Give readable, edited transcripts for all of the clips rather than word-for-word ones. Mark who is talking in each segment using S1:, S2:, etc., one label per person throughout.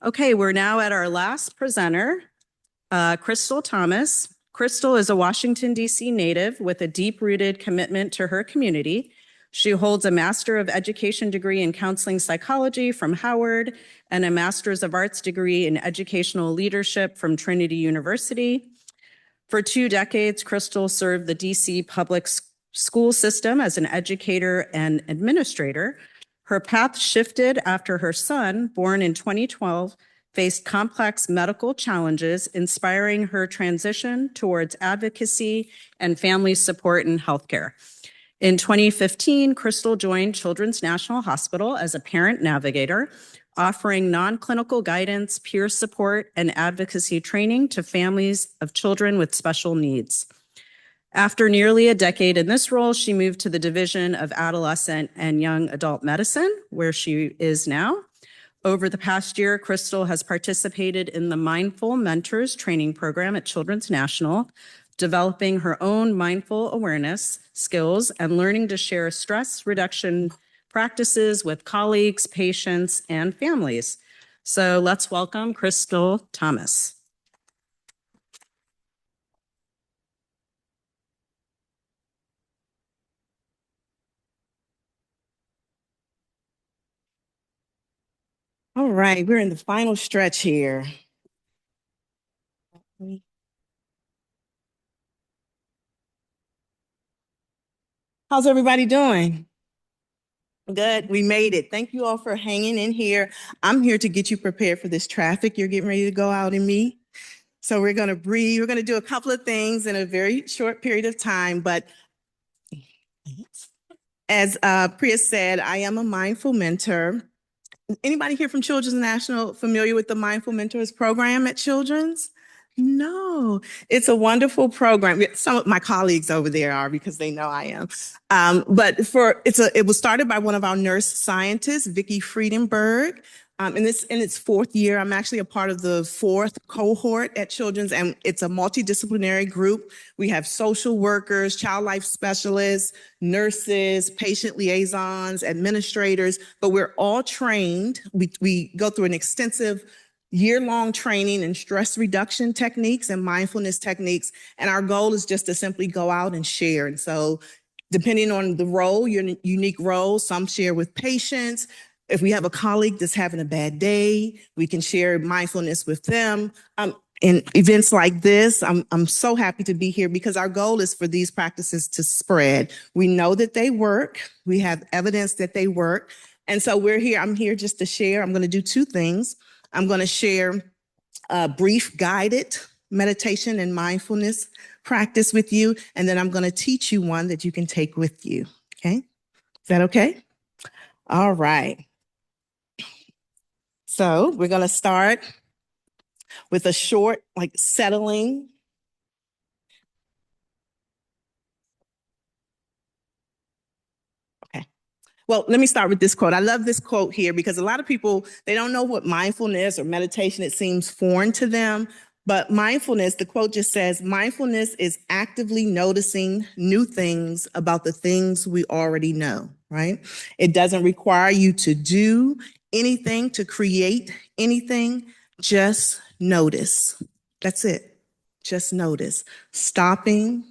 S1: Okay, we're now at our last presenter, Crystal Thomas. Crystal is a Washington, D.C. native with a deep-rooted commitment to her community. She holds a Master of Education degree in Counseling Psychology from Howard and a Master's of Arts degree in Educational Leadership from Trinity University. For 2 decades, Crystal served the D.C. public school system as an educator and administrator. Her path shifted after her son, born in 2012, faced complex medical challenges, inspiring her transition towards advocacy and family support in healthcare. In 2015, Crystal joined Children's National Hospital as a parent navigator, offering non-clinical guidance, peer support, and advocacy training to families of children with special needs. After nearly a decade in this role, she moved to the Division of Adolescent and Young Adult Medicine, where she is now. Over the past year, Crystal has participated in the Mindful Mentors training program at Children's National, developing her own mindful awareness skills and learning to share stress reduction practices with colleagues, patients, and families. So let's welcome Crystal Thomas. All right, we're in the final stretch here. How's everybody doing? Good, we made it. Thank you all for hanging in here. I'm here to get you prepared for this traffic you're getting ready to go out and meet. So we're gonna breathe. We're gonna do a couple of things in a very short period of time, but as Priya said, I am a mindful mentor. Anybody here from Children's National familiar with the Mindful Mentors program at Children's? No, it's a wonderful program. Some of my colleagues over there are because they know I am. It was started by one of our nurse scientists, Vicki Friedenberg. In its 4th year, I'm actually a part of the 4th cohort at Children's, and it's a multidisciplinary group. We have social workers, child life specialists, nurses, patient liaisons, administrators, but we're all trained. We go through an extensive year-long training in stress reduction techniques and mindfulness techniques, and our goal is just to simply go out and share. And so depending on the role, your unique role, some share with patients. If we have a colleague that's having a bad day, we can share mindfulness with them. In events like this, I'm so happy to be here because our goal is for these practices to spread. We know that they work. We have evidence that they work. And so we're here. I'm here just to share. I'm going to do 2 things. I'm going to share a brief guided meditation and mindfulness practice with you, and then I'm going to teach you one that you can take with you. Okay? Is that okay? All right. So we're going to start with a short, settling. Okay. Well, let me start with this quote. I love this quote here because a lot of people, they don't know what mindfulness or meditation, it seems foreign to them. But mindfulness, the quote just says, mindfulness is actively noticing new things about the things we already know, right? It doesn't require you to do anything, to create anything, just notice. That's it. Just notice. Stopping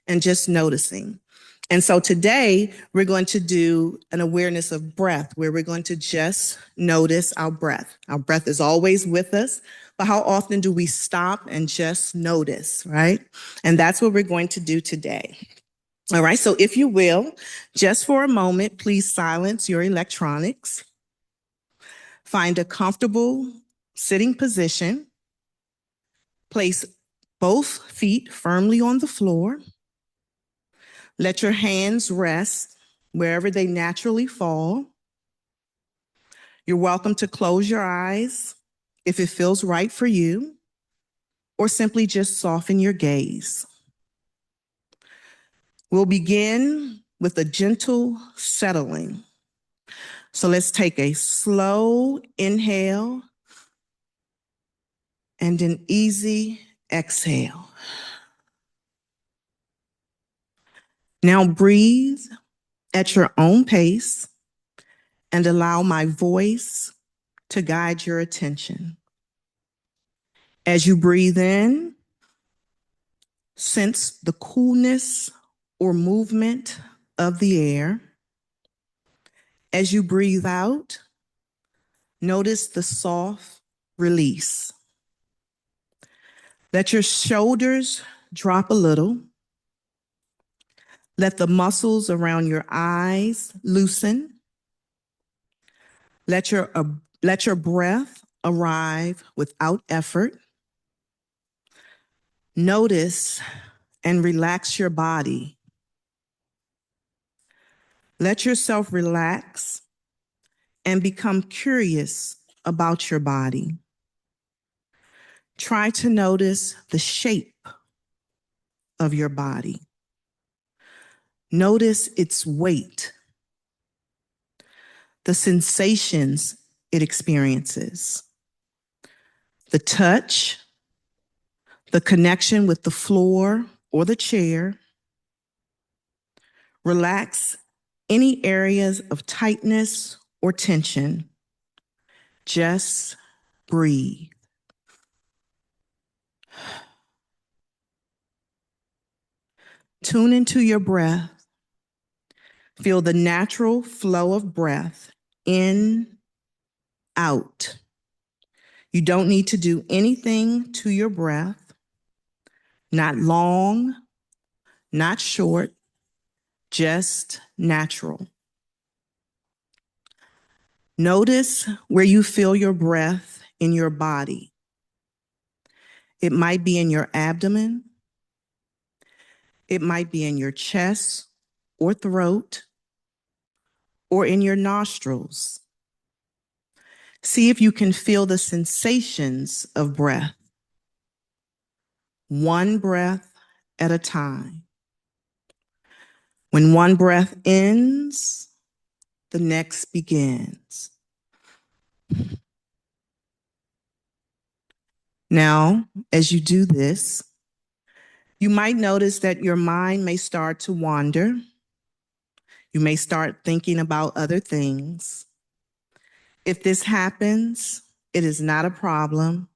S1: and just noticing. And so today we're going to do an awareness of breath where we're going to just notice our breath. Our breath is always with us, but how often do we stop and just notice, right? And that's what we're going to do today. All right, so if you will, just for a moment, please silence your electronics. Find a comfortable sitting position. Place both feet firmly on the floor. Let your hands rest wherever they naturally fall. You're welcome to close your eyes if it feels right for you, or simply just soften your gaze. We'll begin with a gentle settling. So let's take a slow inhale and an easy exhale. Now breathe at your own pace and allow my voice to guide your attention. As you breathe in, sense the coolness or movement of the air. As you breathe out, notice the soft release. Let your shoulders drop a little. Let the muscles around your eyes loosen. Let your breath arrive without effort. Notice and relax your body. Let yourself relax and become curious about your body. Try to notice the shape of your body. Notice its weight, the sensations it experiences, the touch, the connection with the floor or the chair. Relax any areas of tightness or tension. Just breathe. Tune into your breath. Feel the natural flow of breath in, out. You don't need to do anything to your breath. Not long, not short, just natural. Notice where you feel your breath in your body. It might be in your abdomen. It might be in your chest or throat or in your nostrils. See if you can feel the sensations of breath. One breath at a time. When one breath ends, the next begins. Now, as you do this, you might notice that your mind may start to wander. You may start thinking about other things. If this happens, it is not a problem.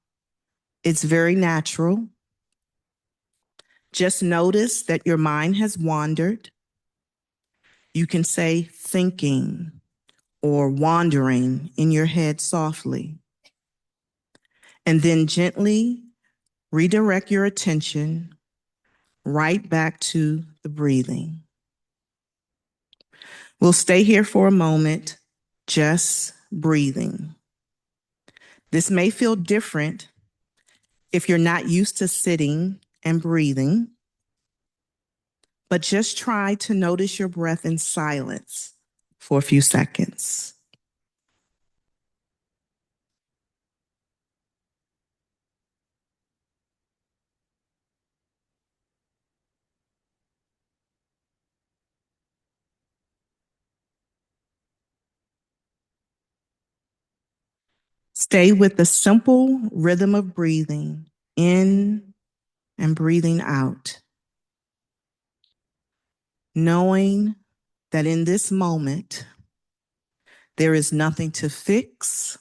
S1: It's very natural. Just notice that your mind has wandered. You can say thinking or wandering in your head softly. And then gently redirect your attention right back to the breathing. We'll stay here for a moment, just breathing. This may feel different if you're not used to sitting and breathing, but just try to notice your breath in silence for a few seconds. Stay with the simple rhythm of breathing in and breathing out, knowing that in this moment, there is nothing to fix,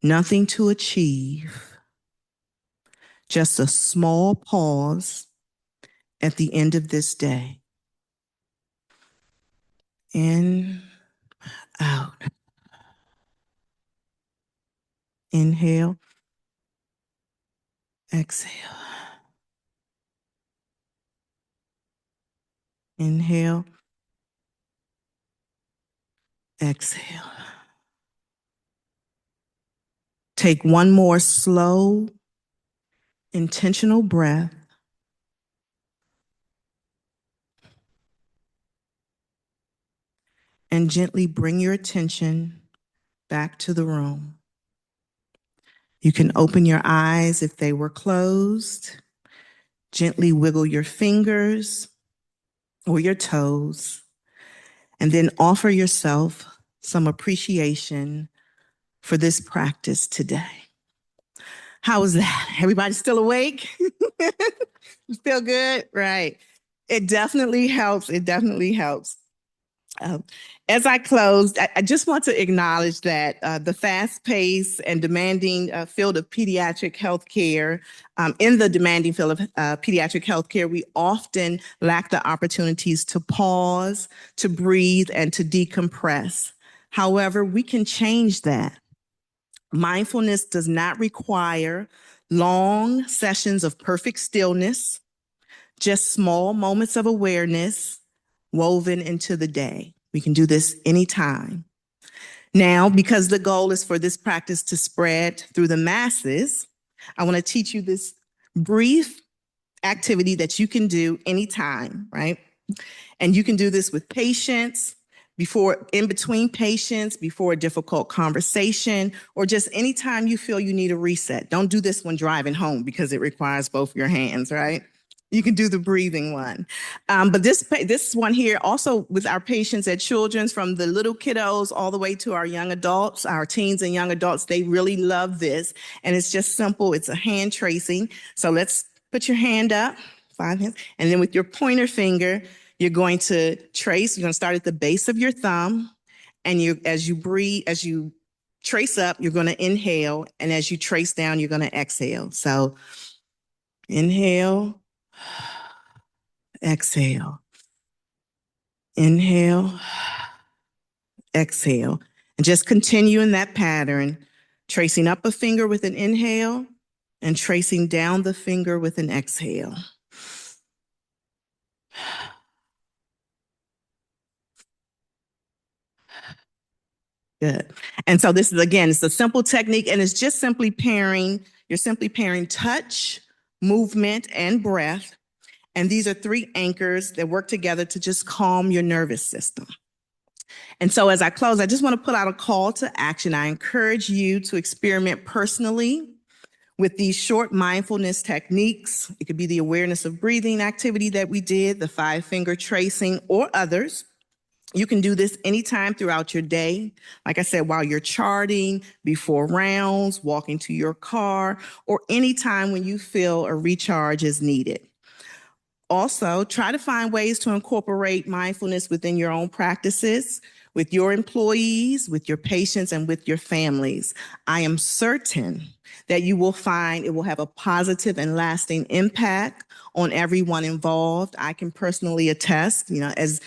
S1: nothing to achieve, just a small pause at the end of this day. In, out. Inhale, exhale. Inhale, exhale. Take one more slow, intentional breath. And gently bring your attention back to the room. You can open your eyes if they were closed. Gently wiggle your fingers or your toes, and then offer yourself some appreciation for this practice today. How was that? Everybody still awake? Still good? Right. It definitely helps. It definitely helps. Um, as I close, I just want to acknowledge that the fast-paced and demanding field of pediatric healthcare, in the demanding field of pediatric healthcare, we often lack the opportunities to pause, to breathe, and to decompress. However, we can change that. Mindfulness does not require long sessions of perfect stillness, just small moments of awareness woven into the day. We can do this anytime. Now, because the goal is for this practice to spread through the masses, I want to teach you this brief activity that you can do anytime, right? And you can do this with patients, before, in between patients, before a difficult conversation, or just anytime you feel you need a reset. Don't do this when driving home because it requires both your hands, right? You can do the breathing one. But this one here, also with our patients at Children's, from the little kiddos all the way to our young adults, our teens and young adults, they really love this. And it's just simple. It's a hand tracing. So let's put your hand up, 5 hands, and then with your pointer finger, you're going to trace. You're going to start at the base of your thumb, and as you breathe, as you trace up, you're going to inhale, and as you trace down, you're going to exhale. So inhale, exhale, inhale, exhale, and just continue in that pattern, tracing up a finger with an inhale and tracing down the finger with an exhale. Good. And so this is, again, it's a simple technique, and it's just simply pairing, you're simply pairing touch, movement, and breath. And these are 3 anchors that work together to just calm your nervous system. And so as I close, I just want to put out a call to action. I encourage you to experiment personally with these short mindfulness techniques. It could be the awareness of breathing activity that we did, the 5-finger tracing, or others. You can do this anytime throughout your day. Like I said, while you're charting, before rounds, walking to your car, or anytime when you feel a recharge is needed. Also, try to find ways to incorporate mindfulness within your own practices, with your employees, with your patients, and with your families. I am certain that you will find it will have a positive and lasting impact on everyone involved. I can personally attest, as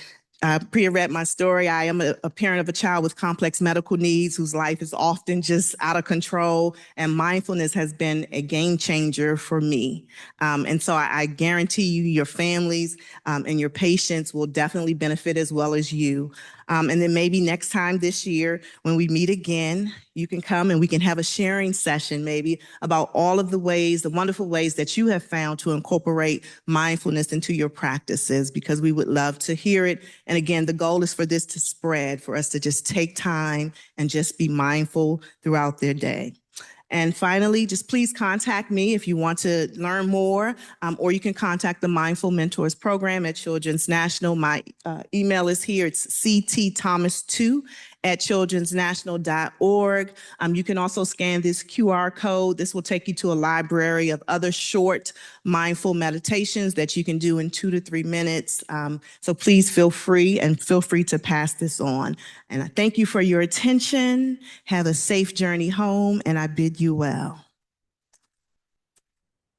S1: Priya read my story, I am a parent of a child with complex medical needs whose life is often just out of control, and mindfulness has been a game changer for me. And so I guarantee you, your families and your patients will definitely benefit as well as you. And then maybe next time this year, when we meet again, you can come and we can have a sharing session maybe about all of the ways, the wonderful ways that you have found to incorporate mindfulness into your practices, because we would love to hear it. And again, the goal is for this to spread, for us to just take time and just be mindful throughout their day. And finally, just please contact me if you want to learn more, or you can contact the Mindful Mentors program at Children's National. My email is here. It's ctthomas2@childrensnational.org. You can also scan this QR code. This will take you to a library of other short mindful meditations that you can do in 2 to 3 minutes. So please feel free to pass this on. And I thank you for your attention. Have a safe journey home, and I bid you well.